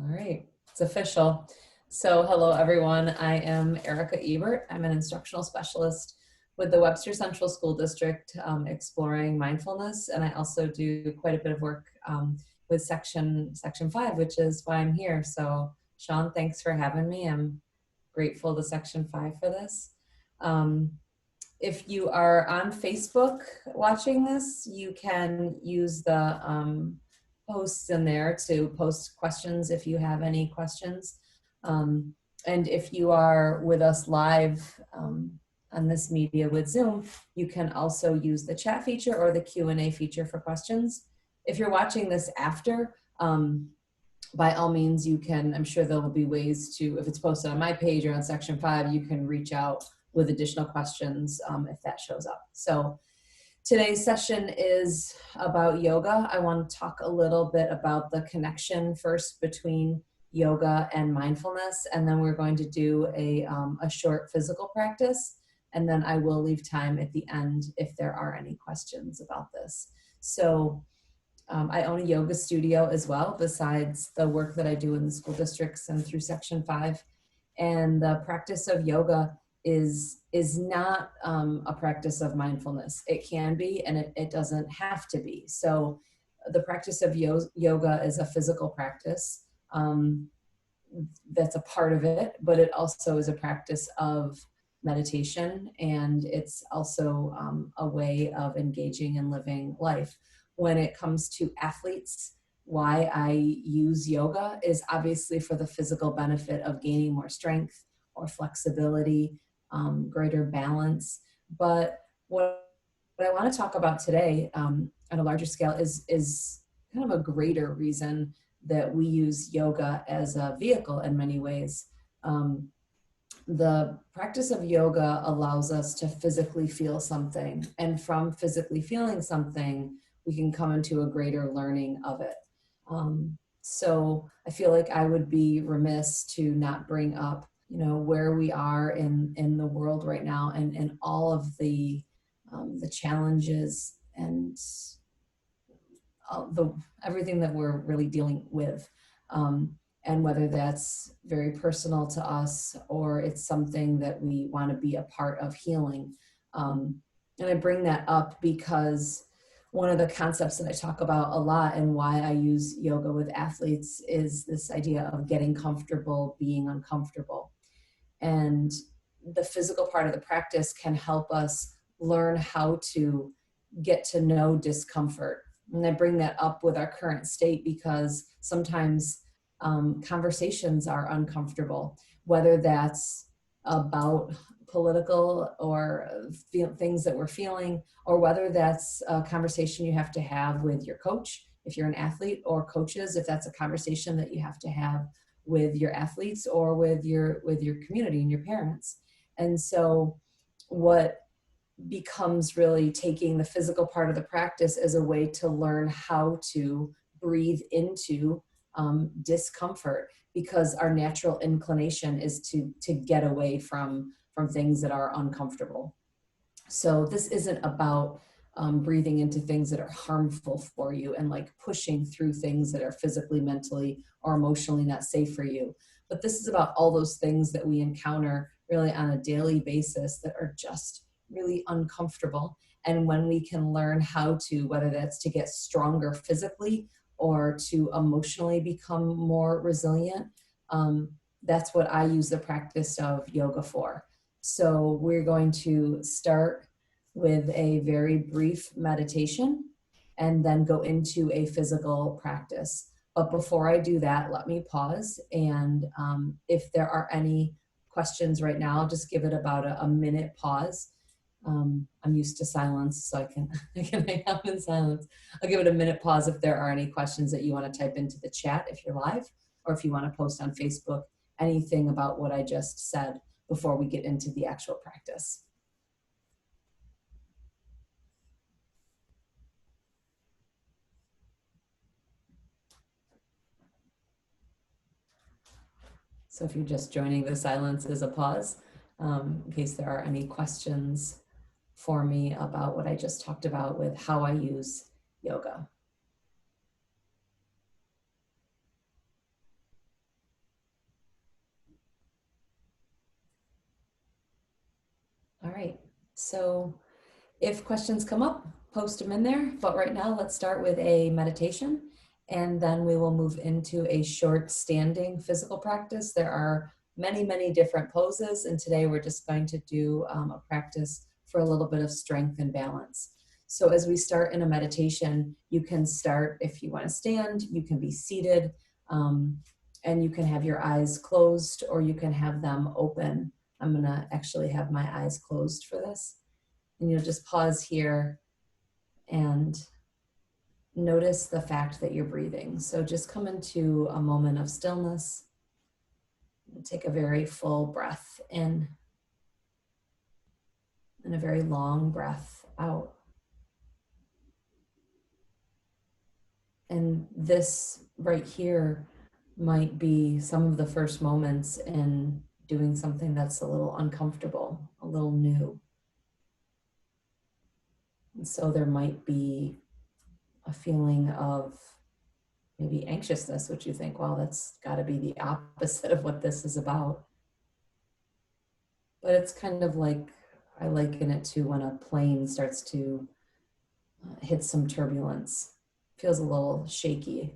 All right, it's official. So hello everyone, I am Erica Ebert. I'm an instructional specialist with the Webster Central School District exploring mindfulness, and I also do quite a bit of work with section 5, which is why I'm here. So Sean, thanks for having me. I'm grateful to section 5 for this. If you are on Facebook watching this, you can use the posts in there to post questions if you have any questions. And if you are with us live on this media with Zoom, you can also use the chat feature or the Q&A feature for questions. If you're watching this after, by all means, you can, I'm sure there will be ways to, if it's posted on my page or on section 5, you can reach out with additional questions if that shows up. So today's session is about yoga. I want to talk a little bit about the connection first between yoga and mindfulness, and then we're going to do a short physical practice, and then I will leave time at the end if there are any questions about this. So I own a yoga studio as well, besides the work that I do in the school districts and through section 5. And the practice of yoga is not a practice of mindfulness. It can be, and it doesn't have to be. So the practice of yoga is a physical practice. That's a part of it, but it also is a practice of meditation, and it's also a way of engaging and living life. When it comes to athletes, why I use yoga is obviously for the physical benefit of gaining more strength or flexibility, greater balance. But what I want to talk about today on a larger scale is kind of a greater reason that we use yoga as a vehicle in many ways. The practice of yoga allows us to physically feel something, and from physically feeling something, we can come into a greater learning of it. So I feel like I would be remiss to not bring up, where we are in the world right now, and all of the challenges and everything that we're really dealing with, and whether that's very personal to us or it's something that we want to be a part of healing. And I bring that up because one of the concepts that I talk about a lot and why I use yoga with athletes is this idea of getting comfortable being uncomfortable. And the physical part of the practice can help us learn how to get to know discomfort. And I bring that up with our current state because sometimes conversations are uncomfortable, whether that's about political or things that we're feeling, or whether that's a conversation you have to have with your coach if you're an athlete, or coaches if that's a conversation that you have to have with your athletes or with your community and your parents. And so what becomes really taking the physical part of the practice as a way to learn how to breathe into discomfort, because our natural inclination is to get away from things that are uncomfortable. So this isn't about breathing into things that are harmful for you and like pushing through things that are physically, mentally, or emotionally not safe for you. But this is about all those things that we encounter really on a daily basis that are just really uncomfortable. And when we can learn how to, whether that's to get stronger physically or to emotionally become more resilient, that's what I use the practice of yoga for. So we're going to start with a very brief meditation and then go into a physical practice. But before I do that, let me pause. And if there are any questions right now, I'll just give it about a minute pause. I'm used to silence, so I can hang out in silence. I'll give it a minute pause if there are any questions that you want to type into the chat if you're live, or if you want to post on Facebook anything about what I just said before we get into the actual practice. So if you're just joining, the silence is a pause in case there are any questions for me about what I just talked about with how I use yoga. So if questions come up, post them in there. But right now, let's start with a meditation, and then we will move into a short standing physical practice. There are many, many different poses, and today we're just going to do a practice for a little bit of strength and balance. So as we start in a meditation, you can start, if you want to stand, you can be seated, and you can have your eyes closed or you can have them open. I'm going to actually have my eyes closed for this. And you'll just pause here and notice the fact that you're breathing. So just come into a moment of stillness. Take a very full breath in and a very long breath out. And this right here might be some of the first moments in doing something that's a little uncomfortable, a little new. And so there might be a feeling of maybe anxiousness, which you think, well, that's got to be the opposite of what this is about. But it's kind of like, I liken it to when a plane starts to hit some turbulence. Feels a little shaky.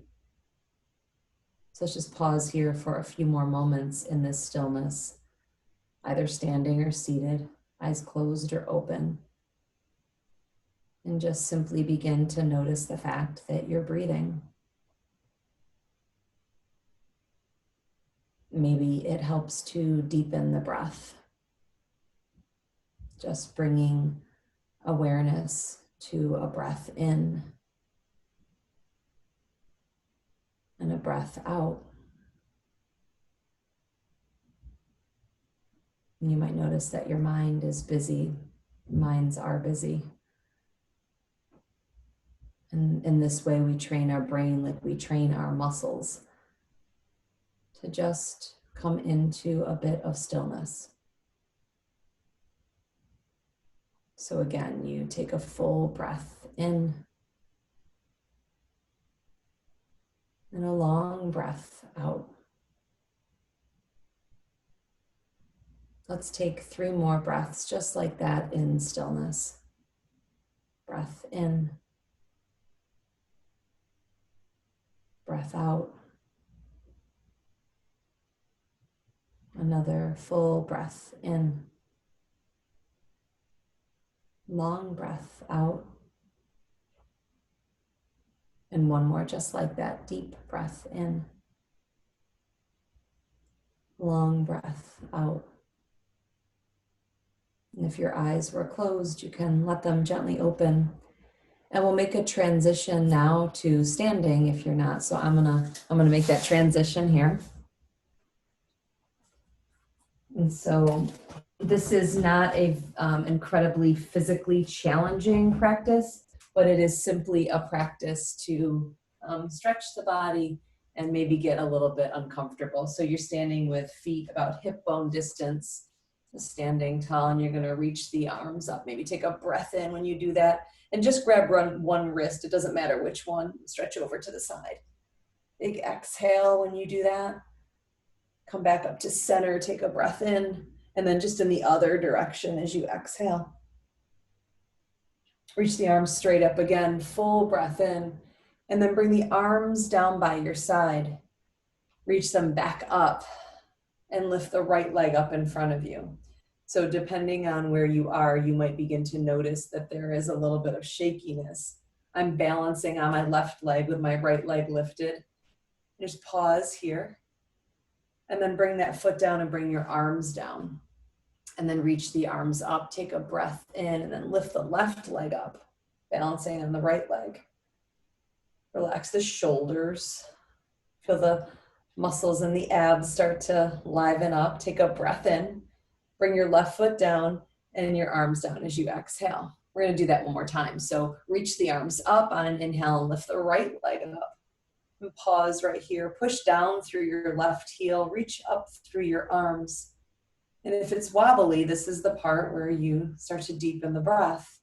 So let's just pause here for a few more moments in this stillness, either standing or seated, eyes closed or open. And just simply begin to notice the fact that you're breathing. Maybe it helps to deepen the breath. Just bringing awareness to a breath in and a breath out. And you might notice that your mind is busy. Minds are busy. And in this way, we train our brain like we train our muscles to just come into a bit of stillness. So again, you take a full breath in and a long breath out. Let's take 3 more breaths just like that in stillness. Breath in, breath out. Another full breath in, long breath out. And one more just like that, deep breath in, long breath out. And if your eyes were closed, you can let them gently open. And we'll make a transition now to standing if you're not. So I'm gonna make that transition here. And so this is not a incredibly physically challenging practice, but it is simply a practice to stretch the body and maybe get a little bit uncomfortable. So you're standing with feet about hip bone distance, standing tall, and you're gonna reach the arms up. Maybe take a breath in when you do that, and just grab one wrist. It doesn't matter which one. Stretch over to the side. Big exhale when you do that. Come back up to center, take a breath in, and then just in the other direction as you exhale. Reach the arms straight up again, full breath in, and then bring the arms down by your side. Reach them back up and lift the right leg up in front of you. So depending on where you are, you might begin to notice that there is a little bit of shakiness. I'm balancing on my left leg with my right leg lifted. Just pause here. And then bring that foot down and bring your arms down. And then reach the arms up, take a breath in, and then lift the left leg up, balancing on the right leg. Relax the shoulders. Feel the muscles in the abs start to liven up. Take a breath in. Bring your left foot down and your arms down as you exhale. We're going to do that one more time. So reach the arms up on an inhale and lift the right leg up. And pause right here. Push down through your left heel. Reach up through your arms. And if it's wobbly, this is the part where you start to deepen the breath.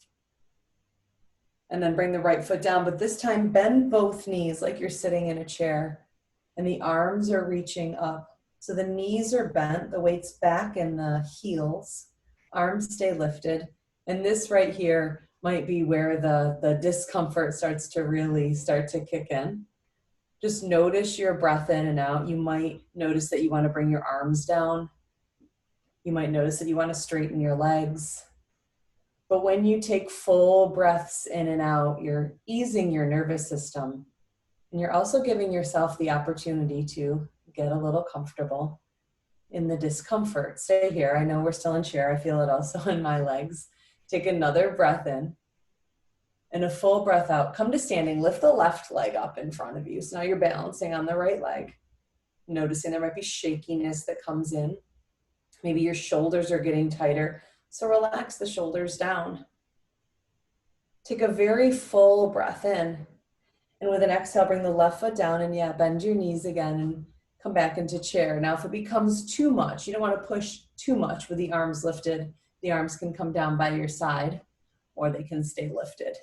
And then bring the right foot down, but this time bend both knees like you're sitting in a chair. And the arms are reaching up. So the knees are bent, the weight's back in the heels. Arms stay lifted. And this right here might be where the discomfort starts to really start to kick in. Just notice your breath in and out. You might notice that you want to bring your arms down. You might notice that you want to straighten your legs. But when you take full breaths in and out, you're easing your nervous system. And you're also giving yourself the opportunity to get a little comfortable in the discomfort. Stay here. I know we're still in chair. I feel it also in my legs. Take another breath in and a full breath out. Come to standing. Lift the left leg up in front of you. So now you're balancing on the right leg. Noticing there might be shakiness that comes in. Maybe your shoulders are getting tighter. So relax the shoulders down. Take a very full breath in. And with an exhale, bring the left foot down and bend your knees again and come back into chair. Now, if it becomes too much, you don't want to push too much with the arms lifted. The arms can come down by your side or they can stay lifted.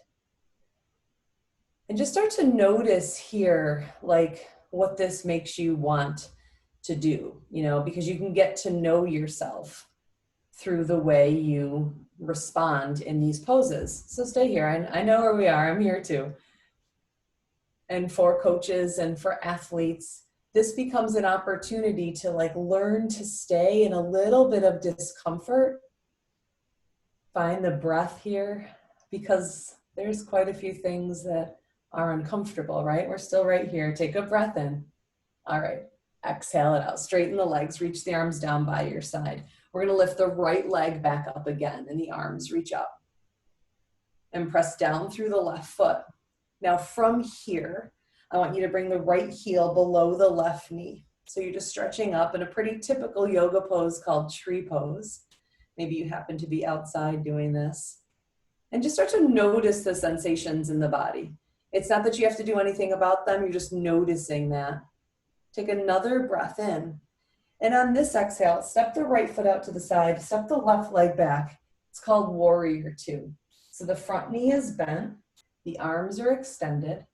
And just start to notice here, like what this makes you want to do, because you can get to know yourself through the way you respond in these poses. So stay here. I know where we are. I'm here too. And for coaches and for athletes, this becomes an opportunity to learn to stay in a little bit of discomfort. Find the breath here, because there's quite a few things that are uncomfortable, right? We're still right here. Take a breath in. All right. Exhale it out. Straighten the legs. Reach the arms down by your side. We're going to lift the right leg back up again and the arms reach up. And press down through the left foot. Now from here, I want you to bring the right heel below the left knee. So you're just stretching up in a pretty typical yoga pose called tree pose. Maybe you happen to be outside doing this. And just start to notice the sensations in the body. It's not that you have to do anything about them. You're just noticing that. Take another breath in. And on this exhale, step the right foot out to the side, step the left leg back. It's called warrior two. So the front knee is bent, the arms are extended,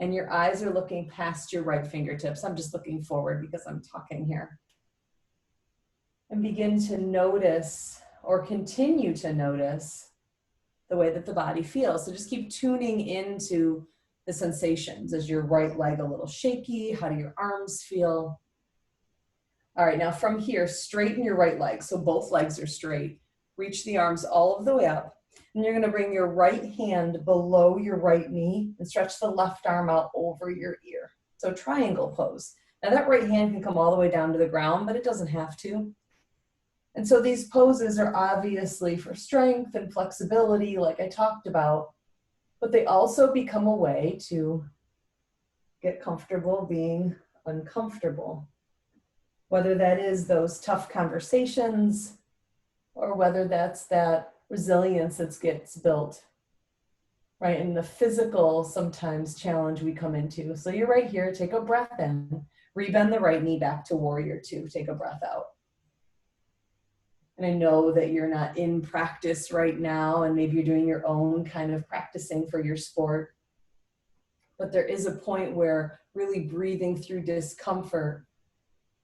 and your eyes are looking past your right fingertips. I'm just looking forward because I'm talking here. And begin to notice or continue to notice the way that the body feels. So just keep tuning into the sensations. Is your right leg a little shaky? How do your arms feel? All right, now from here, straighten your right leg. So both legs are straight. Reach the arms all of the way up. And you're gonna bring your right hand below your right knee and stretch the left arm out over your ear. So triangle pose. Now that right hand can come all the way down to the ground, but it doesn't have to. And so these poses are obviously for strength and flexibility, like I talked about, but they also become a way to get comfortable being uncomfortable. Whether that is those tough conversations or whether that's that resilience that gets built, right? And the physical sometimes challenge we come into. So you're right here, take a breath in, rebend the right knee back to warrior two, take a breath out. And I know that you're not in practice right now, and maybe you're doing your own kind of practicing for your sport. But there is a point where really breathing through discomfort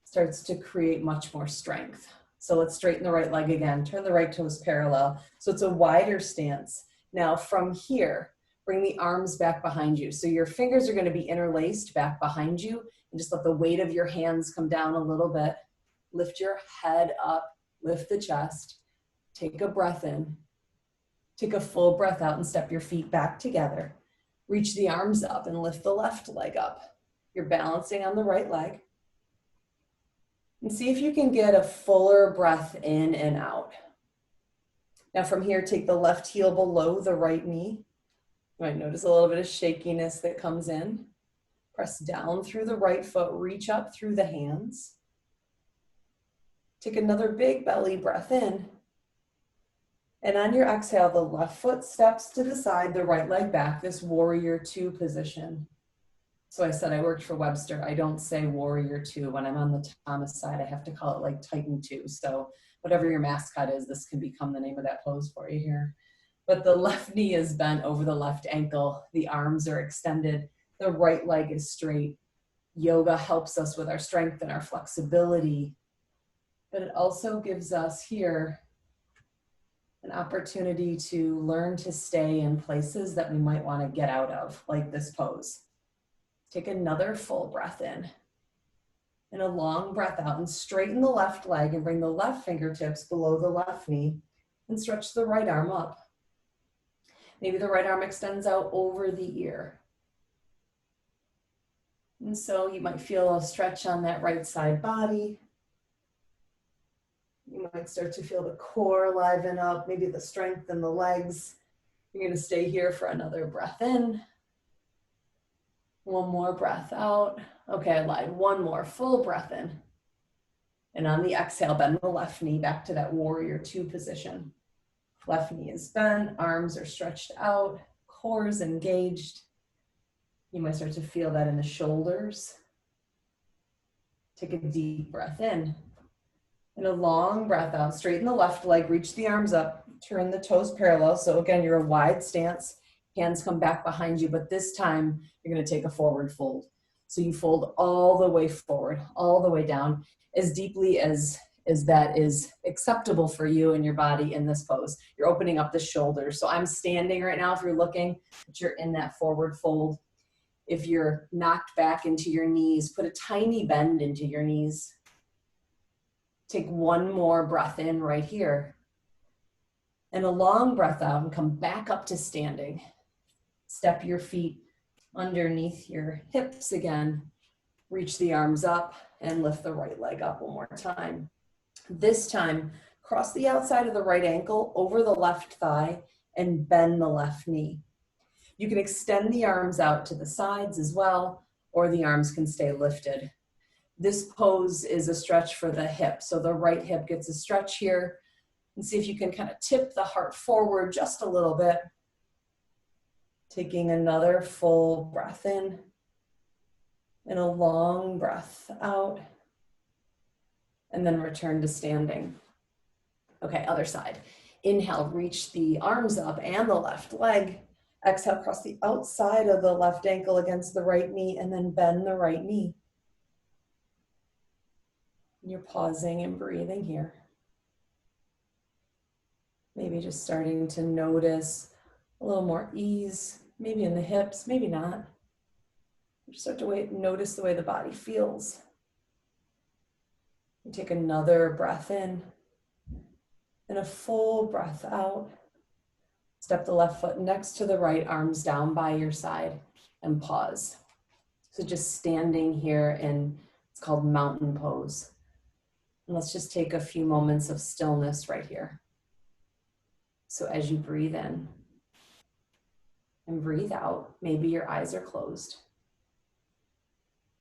starts to create much more strength. So let's straighten the right leg again, turn the right toes parallel. So it's a wider stance. Now from here, bring the arms back behind you. So your fingers are going to be interlaced back behind you, and just let the weight of your hands come down a little bit. Lift your head up. Lift the chest, take a breath in, take a full breath out and step your feet back together. Reach the arms up and lift the left leg up. You're balancing on the right leg. And see if you can get a fuller breath in and out. Now from here, take the left heel below the right knee. You might notice a little bit of shakiness that comes in. Press down through the right foot, reach up through the hands. Take another big belly breath in. And on your exhale, the left foot steps to the side, the right leg back, this warrior two position. So I said I worked for Webster. I don't say warrior two. When I'm on the Thomas side, I have to call it like Titan two. So whatever your mascot is, this can become the name of that pose for you here. But the left knee is bent over the left ankle. The arms are extended. The right leg is straight. Yoga helps us with our strength and our flexibility. But it also gives us here an opportunity to learn to stay in places that we might want to get out of, like this pose. Take another full breath in and a long breath out, and straighten the left leg and bring the left fingertips below the left knee and stretch the right arm up. Maybe the right arm extends out over the ear. And so you might feel a stretch on that right side body. You might start to feel the core liven up, maybe the strength in the legs. You're going to stay here for another breath in. One more breath out. Okay, I lied. One more full breath in. And on the exhale, bend the left knee back to that warrior two position. Left knee is bent, arms are stretched out, core is engaged. You might start to feel that in the shoulders. Take a deep breath in. And a long breath out. Straighten the left leg, reach the arms up, turn the toes parallel. So again, you're a wide stance. Hands come back behind you, but this time you're going to take a forward fold. So you fold all the way forward, all the way down, as deeply as that is acceptable for you and your body in this pose. You're opening up the shoulders. So I'm standing right now if you're looking, but you're in that forward fold. If you're knocked back into your knees, put a tiny bend into your knees. Take one more breath in right here. And a long breath out and come back up to standing. Step your feet underneath your hips again. Reach the arms up and lift the right leg up one more time. This time, cross the outside of the right ankle over the left thigh and bend the left knee. You can extend the arms out to the sides as well, or the arms can stay lifted. This pose is a stretch for the hip. So the right hip gets a stretch here. And see if you can kind of tip the heart forward just a little bit. Taking another full breath in and a long breath out. And then return to standing. Okay, other side. Inhale, reach the arms up and the left leg. Exhale, cross the outside of the left ankle against the right knee and then bend the right knee. You're pausing and breathing here. Maybe just starting to notice a little more ease, maybe in the hips, maybe not. Just start to notice the way the body feels. You take another breath in and a full breath out. Step the left foot next to the right, arms down by your side, and pause. So just standing here in, it's called mountain pose. And let's just take a few moments of stillness right here. So as you breathe in and breathe out, maybe your eyes are closed.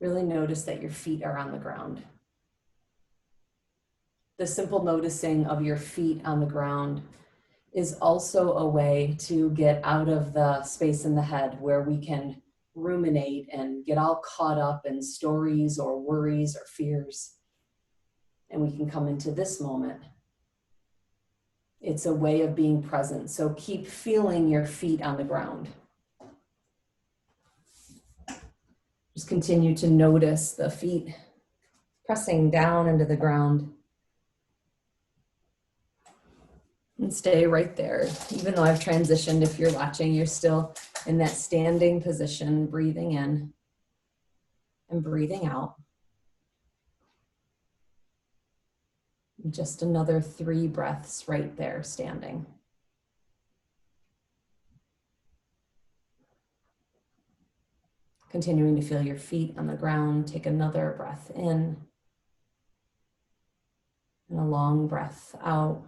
Really notice that your feet are on the ground. The simple noticing of your feet on the ground is also a way to get out of the space in the head where we can ruminate and get all caught up in stories or worries or fears. And we can come into this moment. It's a way of being present. So keep feeling your feet on the ground. Just continue to notice the feet pressing down into the ground. And stay right there. Even though I've transitioned, if you're watching, you're still in that standing position, breathing in and breathing out. Just another 3 breaths right there, standing. Continuing to feel your feet on the ground. Take another breath in and a long breath out.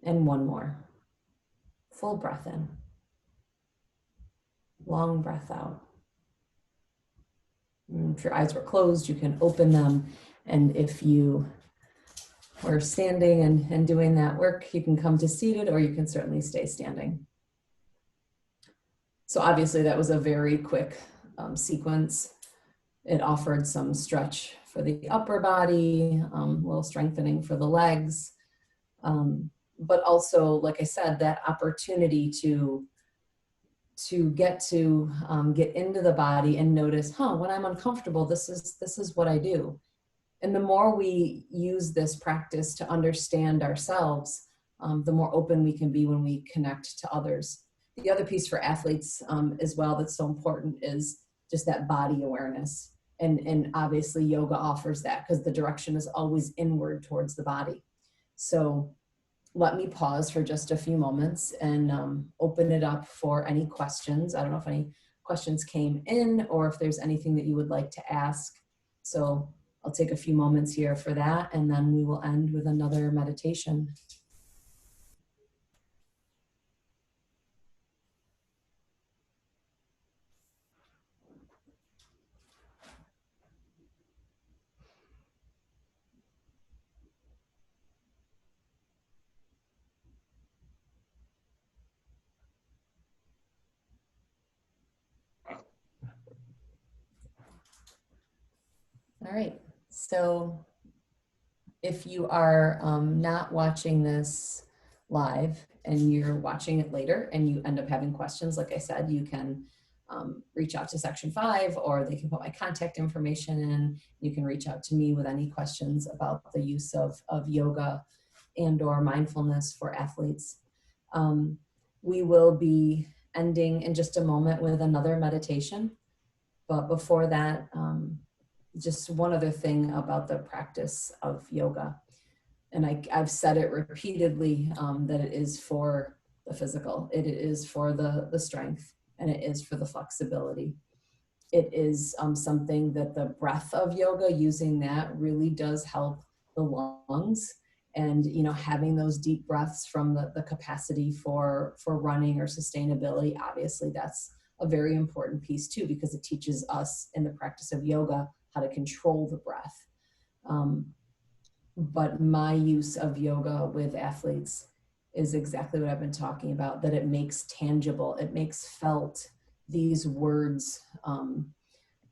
And one more. Full breath in. Long breath out. And if your eyes were closed, you can open them. And if you were standing and doing that work, you can come to seated, or you can certainly stay standing. So obviously that was a very quick sequence. It offered some stretch for the upper body, a little strengthening for the legs, but also, like I said, that opportunity to get into the body and notice, when I'm uncomfortable, this is what I do. And the more we use this practice to understand ourselves, the more open we can be when we connect to others. The other piece for athletes as well that's so important is just that body awareness. And obviously yoga offers that because the direction is always inward towards the body. So let me pause for just a few moments and open it up for any questions. I don't know if any questions came in or if there's anything that you would like to ask. So I'll take a few moments here for that, and then we will end with another meditation. All right, so if you are not watching this live and you're watching it later and you end up having questions, like I said, you can reach out to Section 5, or they can put my contact information in. You can reach out to me with any questions about the use of yoga and or mindfulness for athletes. We will be ending in just a moment with another meditation. But before that, just one other thing about the practice of yoga. And I've said it repeatedly, that it is for the physical, it is for the strength, and it is for the flexibility. It is something that the breath of yoga, using that really does help the lungs. And, you know, having those deep breaths from the capacity for running or sustainability, obviously that's a very important piece too, because it teaches us in the practice of yoga how to control the breath. But my use of yoga with athletes is exactly what I've been talking about, that it makes tangible, it makes felt these words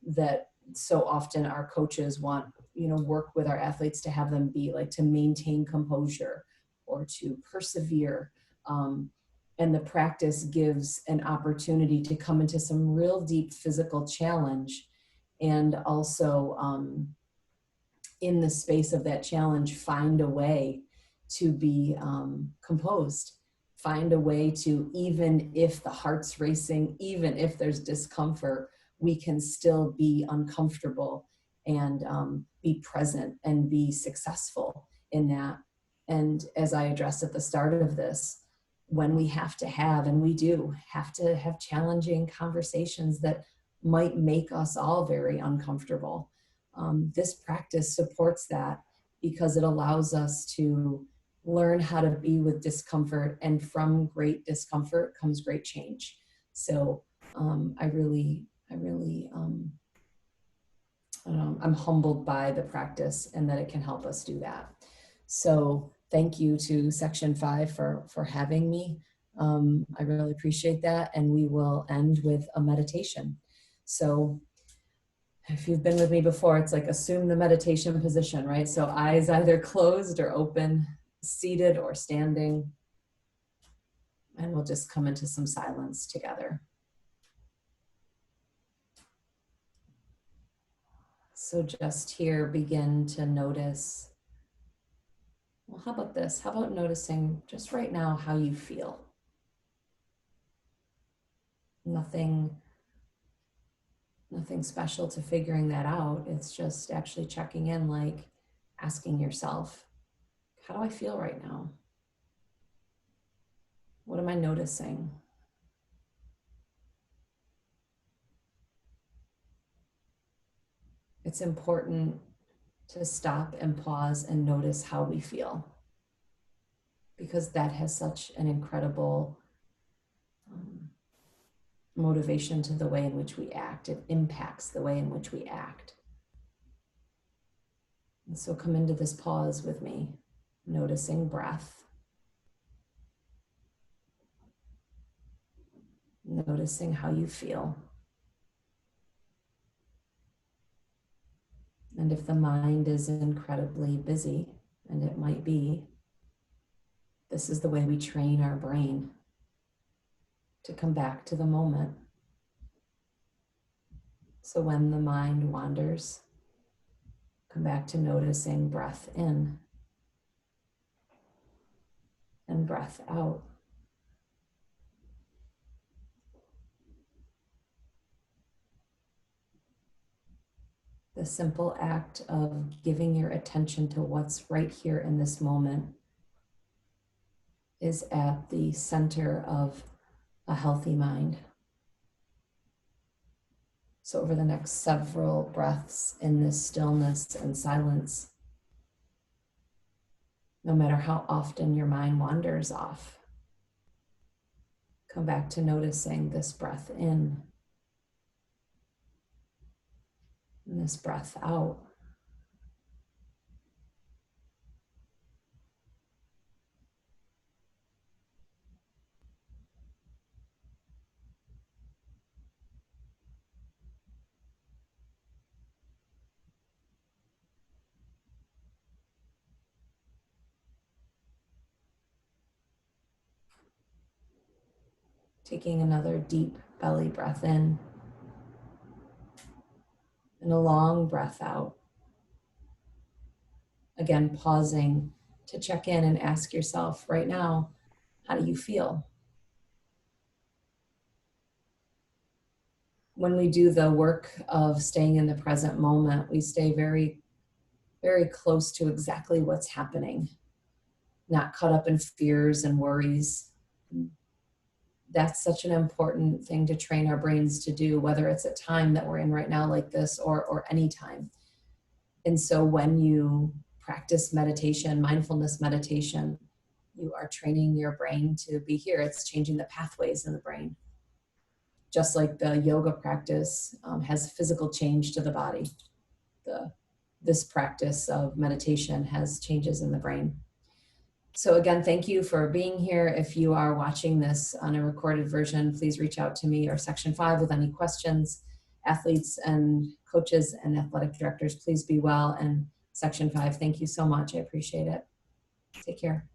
that so often our coaches want, you know, work with our athletes to have them be, like to maintain composure or to persevere. And the practice gives an opportunity to come into some real deep physical challenge, and also in the space of that challenge, find a way to be composed, find a way to, even if the heart's racing, even if there's discomfort, we can still be uncomfortable and be present and be successful in that. And as I addressed at the start of this, when we have to have, and we do have to have challenging conversations that might make us all very uncomfortable, this practice supports that, because it allows us to learn how to be with discomfort, and from great discomfort comes great change. So I'm humbled by the practice and that it can help us do that. So thank you to Section 5 for having me. I really appreciate that. And we will end with a meditation. So if you've been with me before, it's like assume the meditation position, right? So eyes either closed or open, seated or standing. And we'll just come into some silence together. So just here, begin to notice. Well, how about this? How about noticing just right now how you feel? Nothing special to figuring that out. It's just actually checking in, like asking yourself, how do I feel right now? What am I noticing? It's important to stop and pause and notice how we feel, because that has such an incredible motivation to the way in which we act. It impacts the way in which we act. And so come into this pause with me, noticing breath, noticing how you feel. And if the mind is incredibly busy, and it might be, this is the way we train our brain to come back to the moment. So when the mind wanders, come back to noticing breath in and breath out. The simple act of giving your attention to what's right here in this moment is at the center of a healthy mind. So over the next several breaths in this stillness and silence, no matter how often your mind wanders off, come back to noticing this breath in and this breath out. Taking another deep belly breath in and a long breath out. Again, pausing to check in and ask yourself right now, how do you feel? When we do the work of staying in the present moment, we stay very, very close to exactly what's happening, not caught up in fears and worries. That's such an important thing to train our brains to do, whether it's a time that we're in right now like this or any time. And so when you practice meditation, mindfulness meditation, you are training your brain to be here. It's changing the pathways in the brain. Just like the yoga practice has physical change to the body, this practice of meditation has changes in the brain. So again, thank you for being here. If you are watching this on a recorded version, please reach out to me or Section 5 with any questions. Athletes and coaches and athletic directors, please be well. And Section 5, thank you so much. I appreciate it. Take care.